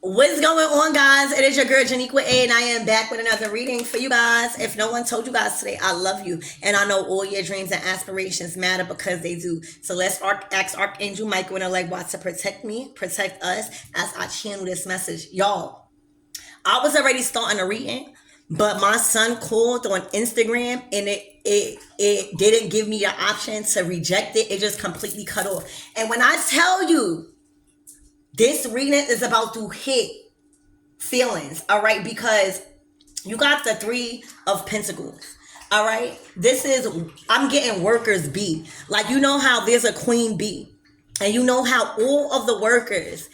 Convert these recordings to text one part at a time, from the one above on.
What's going on, guys? It is your girl Janiqua A, and I am back with another reading for you guys. If no one told you guys today, I love you, and I know all your dreams and aspirations matter because they do. So let's ask Archangel Michael and Elect Watts to protect me, protect us as I channel this message. Y'all, I was already starting a reading, but my son called on Instagram and it didn't give me the option to reject it. It just completely cut off. And when I tell you, this reading is about to hit feelings, all right? Because you got the Three of Pentacles, all right? I'm getting workers bee. Like, you know how there's a queen bee, and you know how all of the workers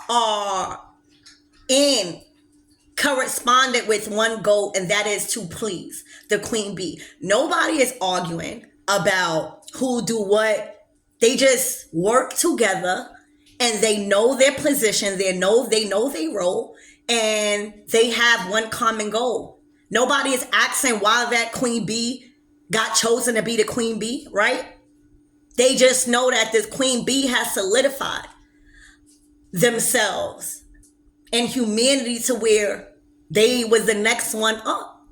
are corresponded with one goal, and that is to please the queen bee. Nobody is arguing about who do what. They just work together, and they know their position. They know their role, and they have one common goal. Nobody is asking why that queen bee got chosen to be the queen bee, right? They just know that this queen bee has solidified themselves in humanity to where they was the next one up,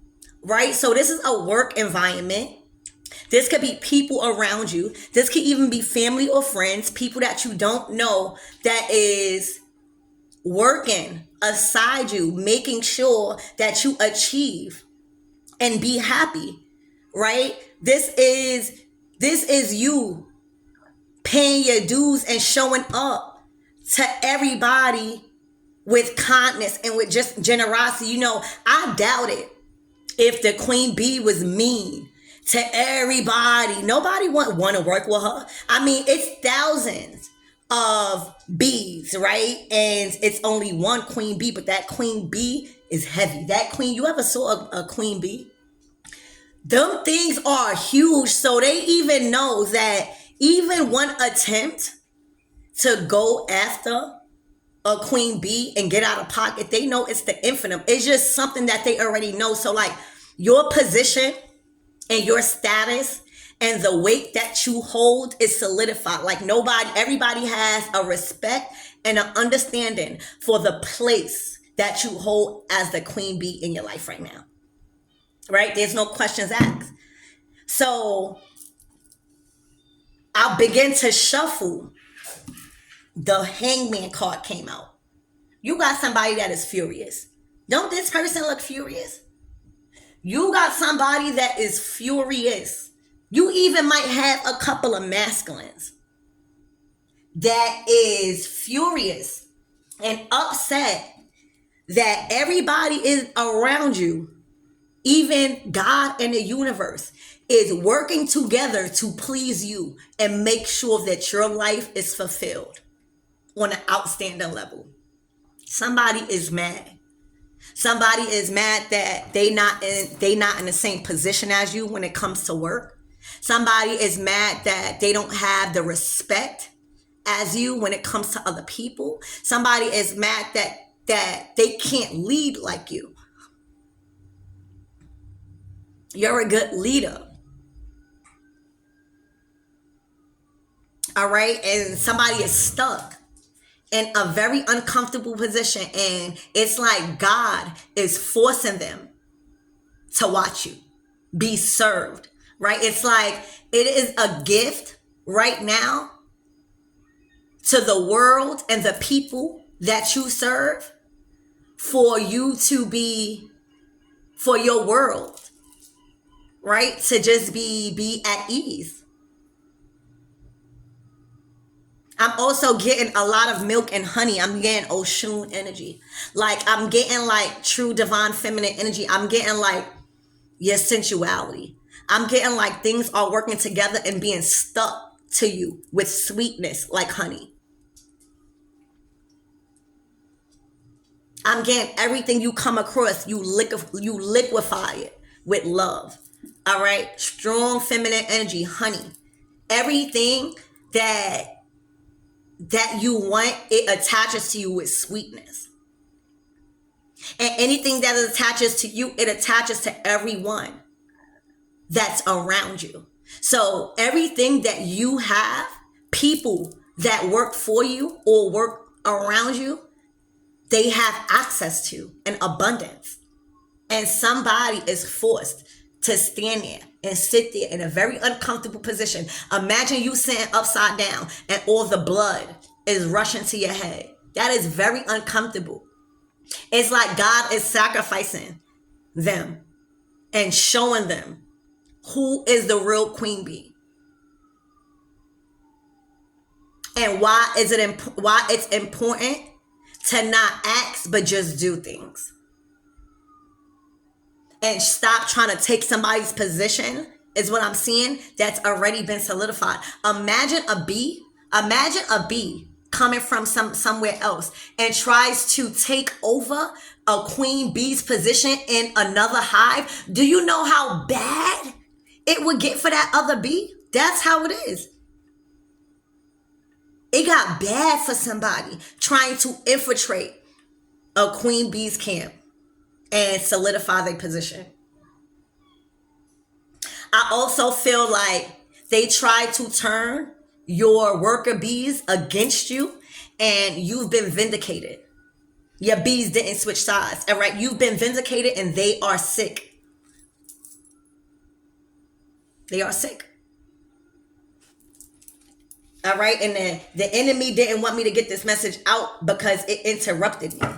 right? So this is a work environment. This could be people around you. This could even be family or friends, people that you don't know that is working aside you, making sure that you achieve and be happy, right? This is you paying your dues and showing up to everybody with kindness and with just generosity. You know, I doubt it if the queen bee was mean to everybody. Nobody want to work with her. I mean, it's thousands of bees, right? And it's only one queen bee, but that queen bee is heavy. That queen, you ever saw a queen bee? Them things are huge. So they even know that even one attempt to go after a queen bee and get out of pocket, they know it's the infinite. It's just something that they already know. So like your position and your status and the weight that you hold is solidified. Like everybody has a respect and an understanding for the place that you hold as the queen bee in your life right now, right? There's no questions asked. So I'll begin to shuffle. The Hangman card came out. You got somebody that is furious. Don't this person look furious? You got somebody that is furious. You even might have a couple of masculines that is furious and upset that everybody is around you, even God and the universe, is working together to please you and make sure that your life is fulfilled on an outstanding level. Somebody is mad. Somebody is mad that they not in the same position as you when it comes to work. Somebody is mad that they don't have the respect as you when it comes to other people. Somebody is mad that they can't lead like you. You're a good leader. All right? And somebody is stuck in a very uncomfortable position, and it's like God is forcing them to watch you be served, right? It's like it is a gift right now to the world and the people that you serve for you to be, for your world, right? To just be at ease. I'm also getting a lot of milk and honey. I'm getting Oshun energy. Like, I'm getting like true divine feminine energy. I'm getting like your sensuality. I'm getting like things are working together and being stuck to you with sweetness like honey. I'm getting everything you come across, you liquefy it with love. All right? Strong feminine energy, honey. Everything that you want, it attaches to you with sweetness. And anything that attaches to you, it attaches to everyone that's around you. So everything that you have, people that work for you or work around you, they have access to in abundance. And somebody is forced to stand there and sit there in a very uncomfortable position. Imagine you sitting upside down and all the blood is rushing to your head. That is very uncomfortable. It's like God is sacrificing them and showing them who is the real queen bee. And why it's important to not ask but just do things. And stop trying to take somebody's position is what I'm seeing that's already been solidified. Imagine a bee coming from somewhere else and tries to take over a queen bee's position in another hive. Do you know how bad it would get for that other bee? That's how it is. It got bad for somebody trying to infiltrate a queen bee's camp and solidify their position. I also feel like they try to turn your worker bees against you, and you've been vindicated. Your bees didn't switch sides. All right, you've been vindicated, and they are sick. They are sick. All right, and then the enemy didn't want me to get this message out because it interrupted me.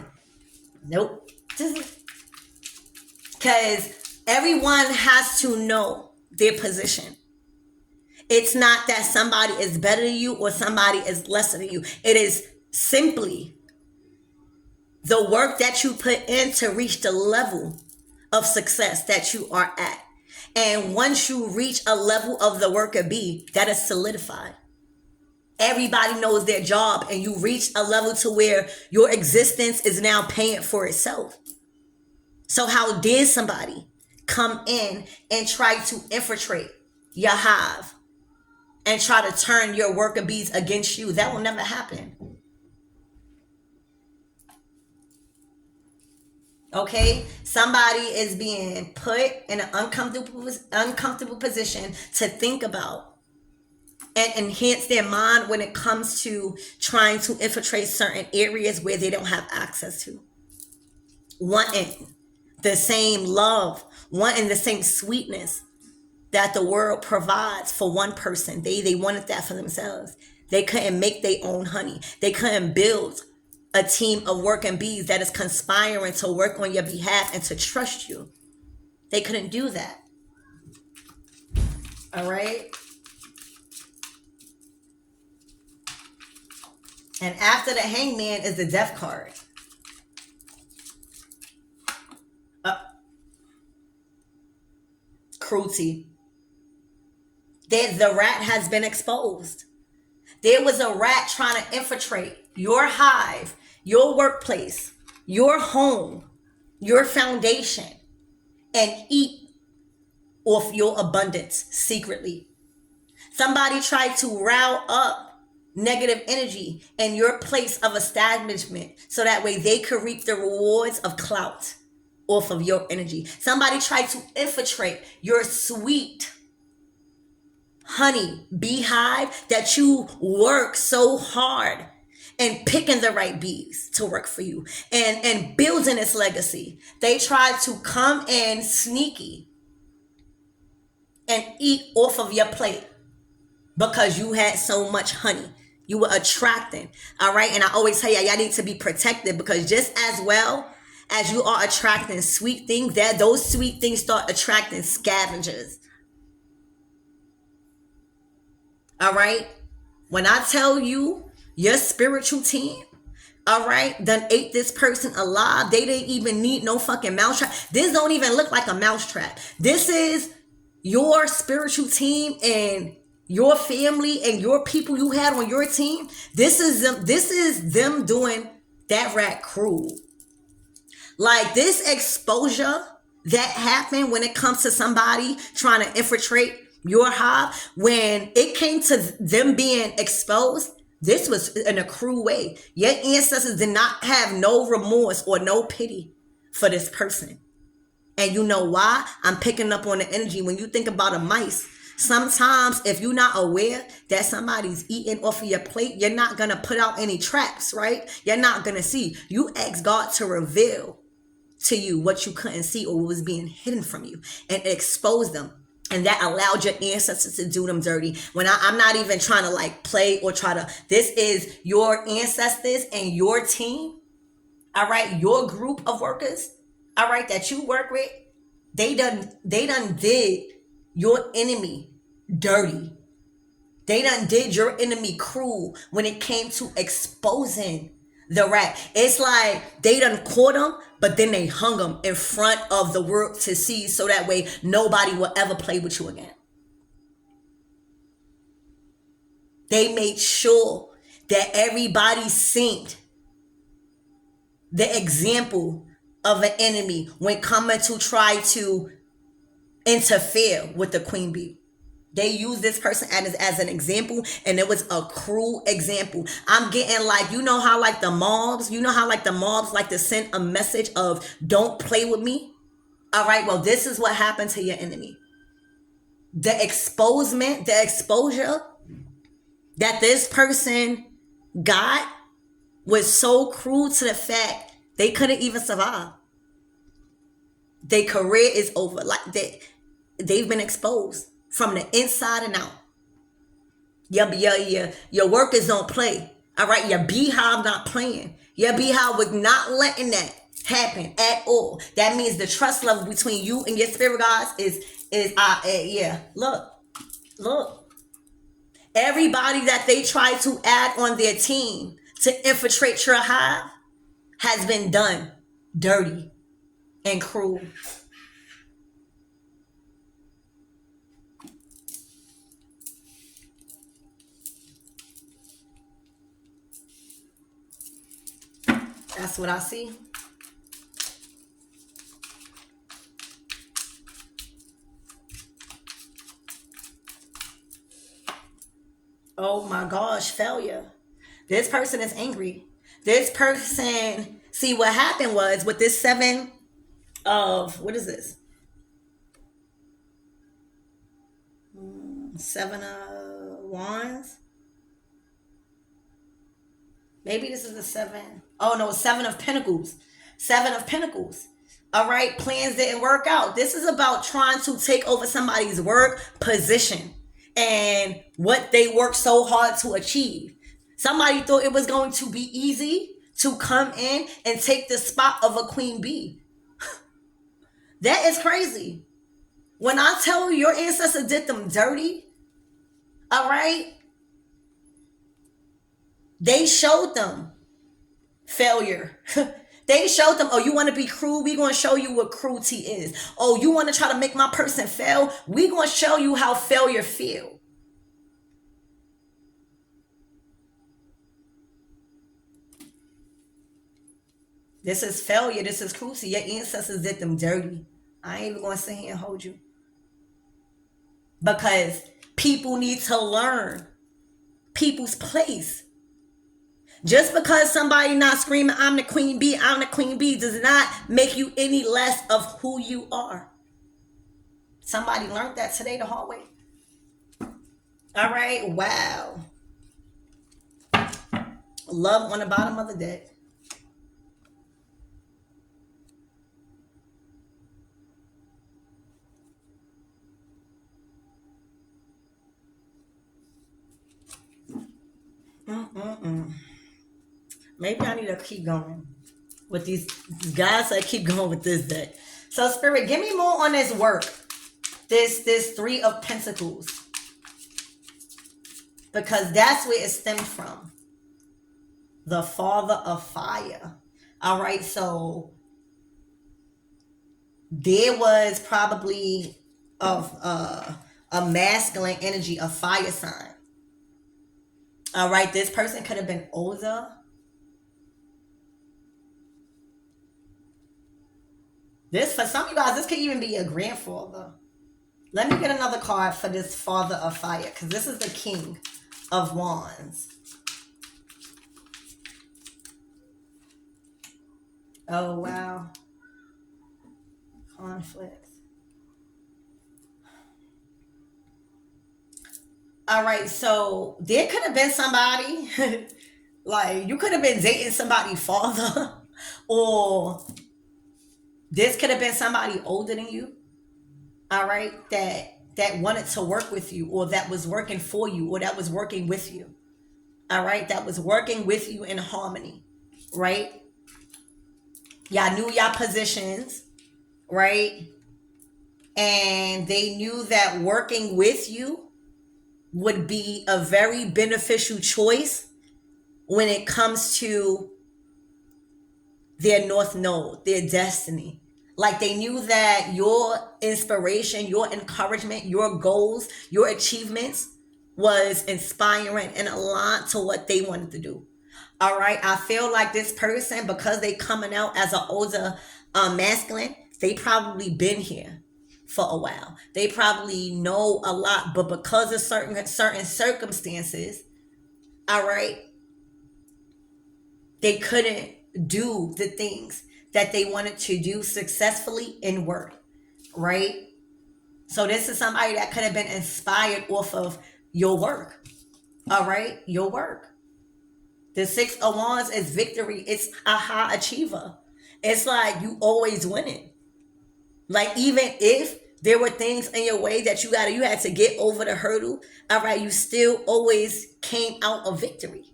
Nope. Because everyone has to know their position. It's not that somebody is better than you or somebody is lesser than you. It is simply the work that you put in to reach the level of success that you are at. And once you reach a level of the worker bee, that is solidified. Everybody knows their job, and you reach a level to where your existence is now paying for itself. So how dare somebody come in and try to infiltrate your hive and try to turn your worker bees against you? That will never happen. Okay? Somebody is being put in an uncomfortable position to think about and enhance their mind when it comes to trying to infiltrate certain areas where they don't have access to. Wanting the same love, wanting the same sweetness that the world provides for one person. They wanted that for themselves. They couldn't make their own honey. They couldn't build a team of working bees that is conspiring to work on your behalf and to trust you. They couldn't do that. All right? And after the hangman is the death card. Cruelty. The rat has been exposed. There was a rat trying to infiltrate your hive, your workplace, your home, your foundation, and eat off your abundance secretly. Somebody tried to rile up negative energy in your place of establishment so that way they could reap the rewards of clout off of your energy. Somebody tried to infiltrate your sweet honey beehive that you work so hard and picking the right bees to work for you and building its legacy. They tried to come in sneaky and eat off of your plate because you had so much honey. You were attracting, all right? And I always tell y'all need to be protected, because just as well as you are attracting sweet things, that those sweet things start attracting scavengers. All right? When I tell you your spiritual team, all right, done ate this person alive, they didn't even need no fucking mousetrap. This don't even look like a mousetrap. This is your spiritual team and your family and your people you had on your team. This is them doing that rat cruel. Like this exposure that happened when it comes to somebody trying to infiltrate your hive, when it came to them being exposed, this was in a cruel way. Your ancestors did not have no remorse or no pity for this person. And you know why? I'm picking up on the energy. When you think about a mice, Sometimes if you're not aware that somebody's eating off of your plate, you're not going to put out any traps, right? You're not going to see. You ask God to reveal to you what you couldn't see or what was being hidden from you and expose them. And that allowed your ancestors to do them dirty. When I'm not even trying to like play or try to, this is your ancestors and your team, all right, your group of workers, all right, that you work with, they done did your enemy dirty. They done did your enemy cruel when it came to exposing the rat. It's like they done caught him, but then they hung him in front of the world to see, so that way nobody will ever play with you again. They made sure that everybody seen the example of an enemy when coming to try to interfere with the queen bee. They use this person as an example, and it was a cruel example. I'm getting like, you know how like the mobs like to send a message of don't play with me? All right, well, this is what happened to your enemy. The exposure that this person got was so cruel to the fact they couldn't even survive. Their career is over. Like they've been exposed from the inside and out. Your workers don't play. All right, your beehive not playing. Your beehive was not letting that happen at all. That means the trust level between you and your spirit guides is yeah. Look. Everybody that they try to add on their team to infiltrate your hive has been done dirty and cruel. That's what I see. Oh my gosh, failure. This person is angry. This person, see what happened was with this seven of, what is this? Seven of wands. Maybe this is the seven. Oh no, seven of pentacles. Seven of pentacles. All right, plans didn't work out. This is about trying to take over somebody's work position and what they worked so hard to achieve. Somebody thought it was going to be easy to come in and take the spot of a queen bee. That is crazy. When I tell you your ancestors did them dirty, all right, they showed them failure. They showed them, oh, you want to be cruel? We're going to show you what cruelty is. Oh, you want to try to make my person fail? We're going to show you how failure feels. This is failure. This is cruelty. Your ancestors did them dirty. I ain't even going to sit here and hold you. Because people need to learn people's place. Just because somebody not screaming, I'm the queen bee, does not make you any less of who you are. Somebody learned that today the hard way. All right, wow. Love on the bottom of the deck. Maybe I need to keep going with these guys. I keep going with this deck. So Spirit, give me more on this work. This Three of Pentacles. Because that's where it stemmed from. The Father of Fire. All right, so there was probably of a masculine energy, a fire sign. All right, this person could have been older. This, for some of you guys, this could even be your grandfather. Let me get another card for this Father of Fire, because this is the King of Wands. Oh, wow. Conflict. All right, so there could have been somebody, like you could have been dating somebody's father, or this could have been somebody older than you. All right, that wanted to work with you, or that was working for you, or that was working with you. All right, that was working with you in harmony, right? Y'all knew y'all positions, right? And they knew that working with you would be a very beneficial choice when it comes to their north node, their destiny. Like they knew that your inspiration, your encouragement, your goals, your achievements was inspiring and aligned to what they wanted to do. All right. I feel like this person, because they coming out as an older masculine, they probably been here for a while. They probably know a lot, but because of certain circumstances, all right, they couldn't do the things that they wanted to do successfully in work, right? So this is somebody that could have been inspired off of your work, all right? Your work. The Six of Wands is victory. It's a high achiever. It's like you always winning. Like even if there were things in your way that you had to get over the hurdle, all right, you still always came out of victory.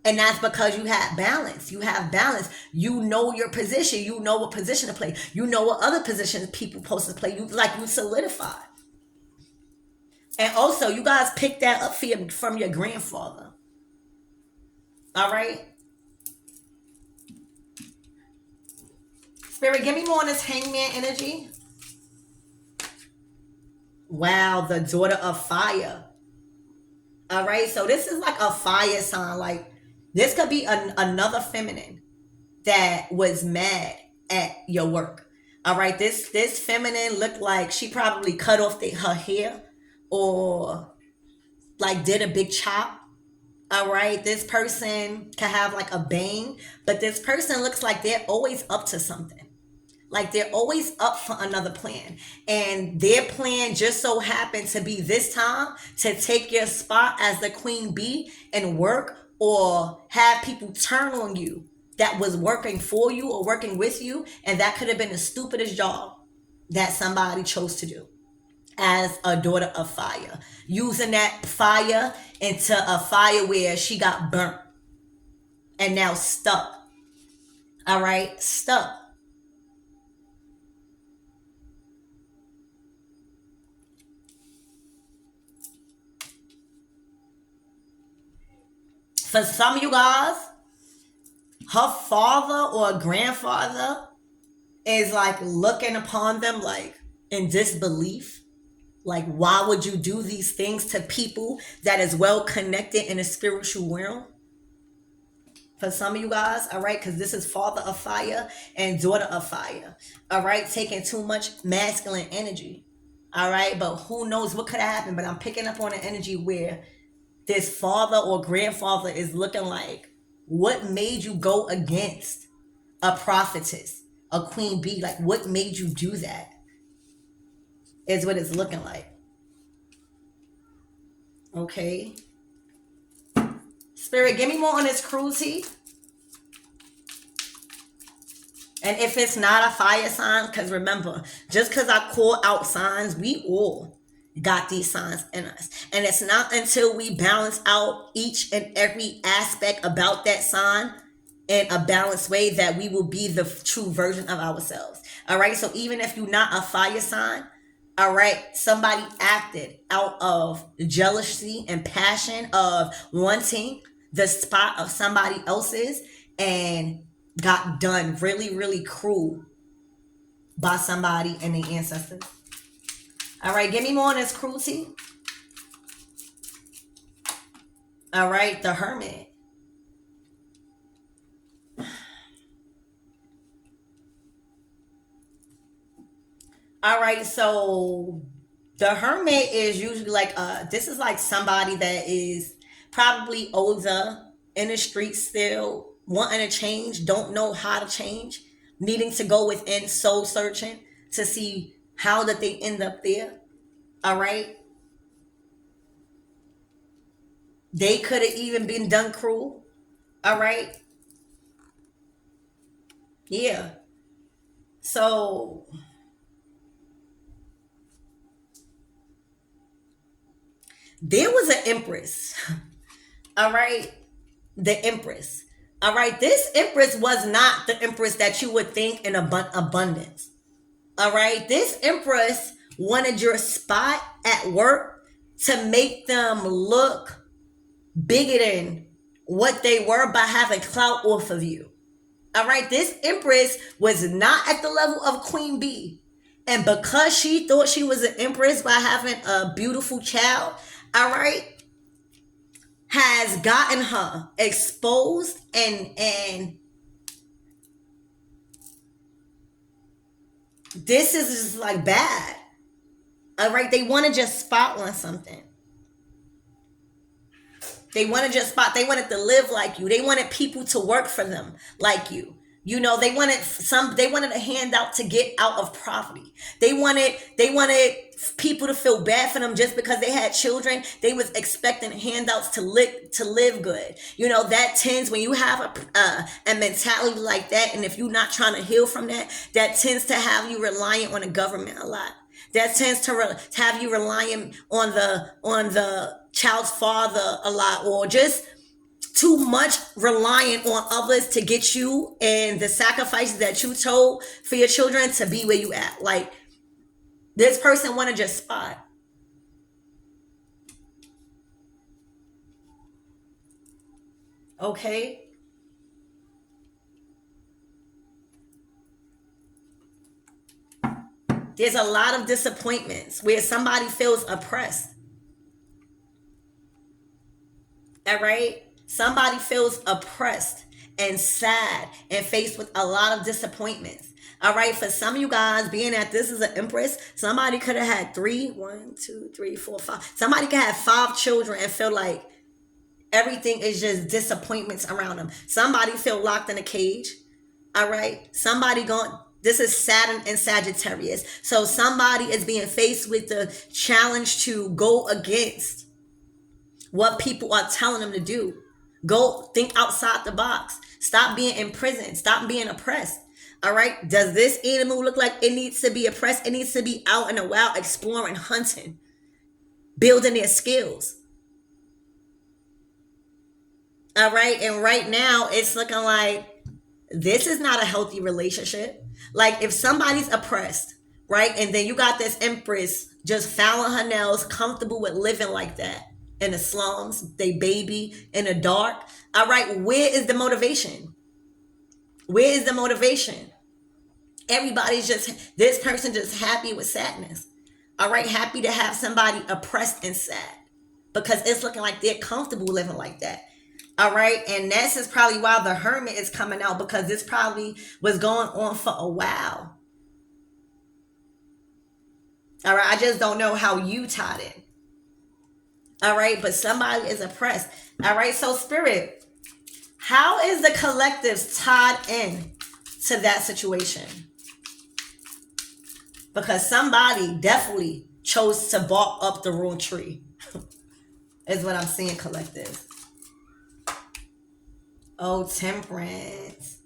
And that's because you had balance. You have balance. You know your position. You know what position to play. You know what other positions people supposed to play. You solidify. And also, you guys picked that up from your grandfather. All right. Spirit, give me more on this hangman energy. Wow, the daughter of fire. All right. So this is like a fire sign. Like this could be another feminine that was mad at your work. All right, this feminine looked like she probably cut off her hair, or like did a big chop. All right, this person could have like a bang, but this person looks like they're always up to something. Like they're always up for another plan. And their plan just so happened to be this time to take your spot as the queen bee and work, or have people turn on you that was working for you or working with you. And that could have been the stupidest job that somebody chose to do as a daughter of fire. Using that fire into a fire where she got burnt and now stuck. All right, stuck. For some of you guys, her father or grandfather is like looking upon them like in disbelief. Like, why would you do these things to people that is well connected in the spiritual realm? For some of you guys, all right, because this is father of fire and daughter of fire, all right, taking too much masculine energy, all right, but who knows what could have happened. But I'm picking up on an energy where this father or grandfather is looking like, what made you go against a prophetess, a queen bee? Like, what made you do that? Is what it's looking like. Okay. Spirit, give me more on this cruelty. And if it's not a fire sign, because remember, just because I call out signs, we all got these signs in us. And it's not until we balance out each and every aspect about that sign in a balanced way that we will be the true version of ourselves. All right. So even if you're not a fire sign, all right, somebody acted out of jealousy and passion of wanting the spot of somebody else's and got done really, really cruel by somebody and the ancestors. All right, give me more on this cruelty. All right, the hermit. All right, so the hermit is usually like this is like somebody that is probably older, in the streets still, wanting to change, don't know how to change, needing to go within, soul searching to see how did they end up there. All right. They could have even been done cruel. All right. Yeah. So there was an empress. All right. The empress. All right. This empress was not the empress that you would think in abundance. All right. This empress wanted your spot at work to make them look bigger than what they were by having clout off of you. All right. This empress was not at the level of Queen Bee. And because she thought she was an empress by having a beautiful child, all right, has gotten her exposed and this is just like bad. All right, they want to just spot on something. They want to just spot. They wanted to live like you. They wanted people to work for them like you. You know, they wanted some. They wanted a handout to get out of poverty. They wanted people to feel bad for them just because they had children. They was expecting handouts to live good. You know, that tends when you have a mentality like that, and if you're not trying to heal from that, that tends to have you reliant on the government a lot. That tends to have you relying on the child's father a lot, or just too much reliant on others to get you and the sacrifices that you told for your children to be where you at. Like, this person want to just spot. Okay. There's a lot of disappointments where somebody feels oppressed. All right. Somebody feels oppressed and sad and faced with a lot of disappointments. All right. For some of you guys, being that this is an empress, somebody could have had three, one, two, three, four, five. Somebody could have 5 children and feel like everything is just disappointments around them. Somebody feel locked in a cage. All right. Somebody going, this is Saturn and Sagittarius. So somebody is being faced with the challenge to go against what people are telling them to do. Go think outside the box. Stop being imprisoned. Stop being oppressed. All right. Does this animal look like it needs to be oppressed? It needs to be out in the wild, exploring, hunting, building their skills. All right. And right now, it's looking like this is not a healthy relationship. Like, if somebody's oppressed, right, and then you got this empress just filing her nails, comfortable with living like that in the slums, they baby in the dark. All right, where is the motivation? Where is the motivation? Everybody's just, this person just happy with sadness. All right, happy to have somebody oppressed and sad because it's looking like they're comfortable living like that. All right, and this is probably why the hermit is coming out, because this probably was going on for a while. All right, I just don't know how you tied in. All right, but somebody is oppressed. All right, so spirit, how is the collective tied in to that situation? Because somebody definitely chose to bark up the wrong tree, is what I'm seeing, collective. Oh, temperance.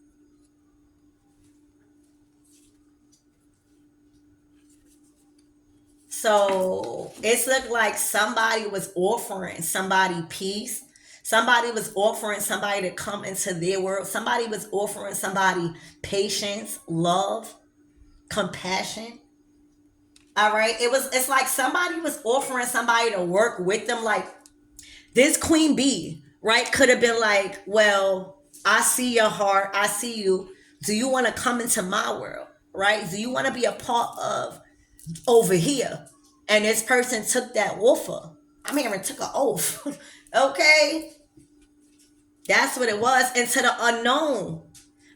So it's looked like somebody was offering somebody peace. Somebody was offering somebody to come into their world. Somebody was offering somebody patience, love, compassion. All right. It's like somebody was offering somebody to work with them. Like, this Queen Bee, right, could have been like, well, I see your heart. I see you. Do you want to come into my world? Right? Do you want to be a part of over here? And this person took that offer. I mean, it took an oath. Okay. That's what it was. Into the unknown.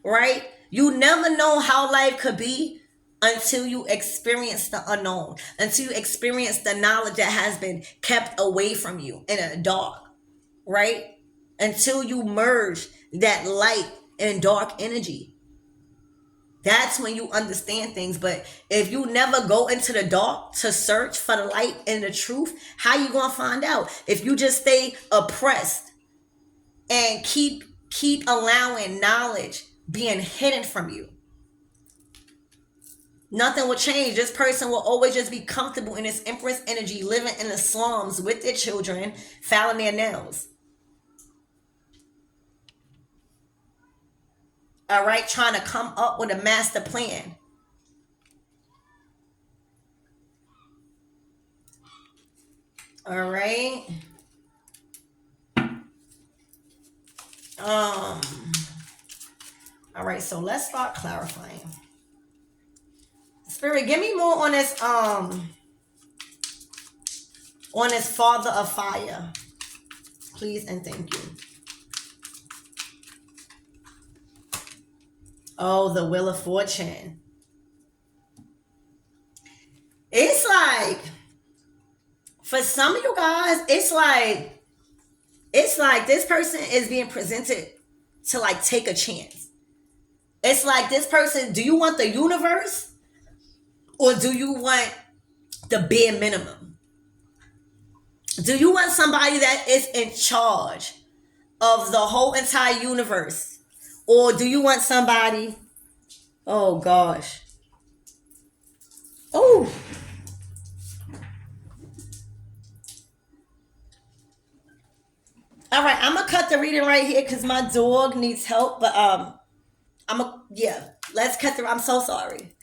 Right? You never know how life could be until you experience the unknown, until you experience the knowledge that has been kept away from you in a dark, right? Until you merge that light and dark energy. That's when you understand things. But if you never go into the dark to search for the light and the truth, how you gonna find out? If you just stay oppressed and keep allowing knowledge being hidden from you, nothing will change. This person will always just be comfortable in this empress energy, living in the slums with their children, filing their nails. All right, trying to come up with a master plan. All right. All right, so let's start clarifying. Spirit, give me more on this father of fire. Please and thank you. Oh, the Wheel of Fortune. It's like, for some of you guys, it's like this person is being presented to like take a chance. It's like this person, do you want the universe or do you want the bare minimum? Do you want somebody that is in charge of the whole entire universe? Or do you want somebody, oh gosh. Oh. All right, I'm gonna cut the reading right here because my dog needs help. But let's cut the. I'm so sorry.